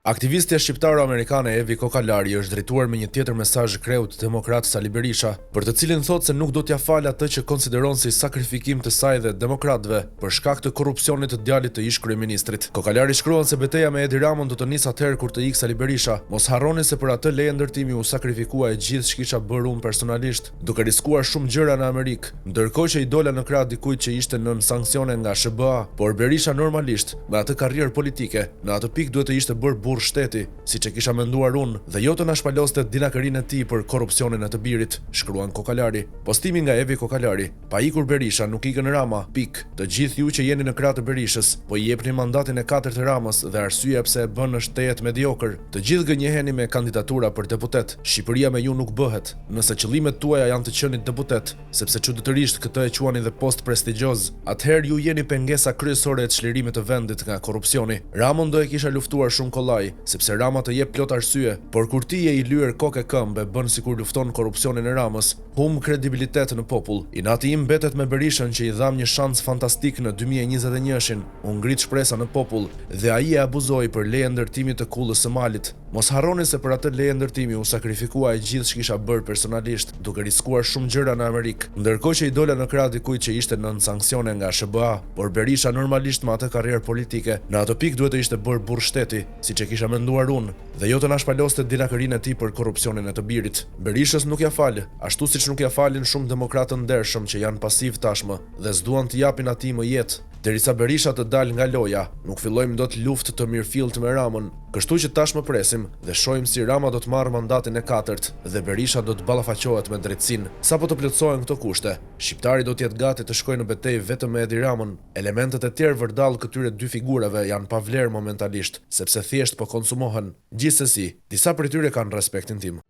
Aktivistja shqiptaro-amerikane Evi Kokalari është drejtuar me një tjetër mesazh kreut demokrat Sali Berisha, për të cilin thotë se nuk do t'ja falë atë që konsideron si sakrifikim të saj dhe demokratëve për shkak të korrupsionit të djalit të ish kryeministrit. Kokalari shkruan se betejë me Edi Ramon do të nis atëherë kur të ikë Sali Berisha. Mos harroni se për atë leje ndërtimi u sakrifikua e gjithë ç'kisha bërë unë personalisht, duke riskuar shumë gjëra në Amerikë, ndërkohë që i dola në krah dikujt që ishte nën sanksione nga SBA, por Berisha normalisht, me atë karrierë politike, në atë pikë duhet të ishte bërë shteti, siç e kisha menduar unë, dhe jo të na shpaloste dinakërinë e tij për korrupsionin e të birit, shkruan Kokalari. Postimi nga Evi Kokalari: pa ikur Berisha, nuk ikën Rama. Pik. Të gjithë ju që jeni në krah të Berishës, po i jepni mandatin e 4 të Ramës dhe arsyeja pse e bën është tejet mediokër. Të gjithë gënjeheni me kandidatura për deputet. Shqipëria me ju nuk bëhet. Nëse qëllimet tuaja janë të qenit deputet, sepse çuditërisht këtë e quani dhe post prestigjioz, atëherë ju jeni pengesa kryesore e çlirimit të vendit nga korrupsioni. Ramon do e kisha luftuar shumë kollaj, sepse Rama të jep plot arsye, por kur ti je i lyer kokë e këmbë, bën sikur lufton korrupsionin e Ramës, humb kredibilitet në popull. Inati im mbetet me Berishën që i dham një shans fantastik në 2021-shin, u ngrit shpresa në popull dhe ai e abuzoi për leje ndërtimit të kullës së malit. Mos harroni se për atë leje ndërtimi u sakrifikua e gjithë ç'kisha bërë personalisht, duke riskuar shumë gjëra në Amerikë, ndërkohë që i dola në krah dikujt që ishte nën sanksione nga SBA, por Berisha normalisht me atë karrierë politike, në atë pikë duhet të ishte bërë burr shteti, siç e kisha menduar unë, dhe jo të na shpaloste dinakërinë e tij për korrupsionin e të birit. Berishës nuk ja fal, ashtu siç nuk ja falin shumë demokratë ndershëm që janë pasiv tashmë dhe s'duan të japin atij më jetë. Derisa Berisha të dal nga loja, nuk fillojmë dot luftë të mirëfillt me Ramën, kështu që tashmë presim dhe shohim si Rama do të marrë mandatin e 4 dhe Berisha do të ballafaqohet me drejtësinë. Sapo të plotësohen këto kushte, shqiptari do të jetë gati të shkojë në betejë vetëm me Edi Ramën. Elementet e tjerë vërdall këtyre dy figurave janë pa vlerë momentalisht, sepse thjesht po konsumohen. Gjithsesi, disa prej tyre kanë respektin tim.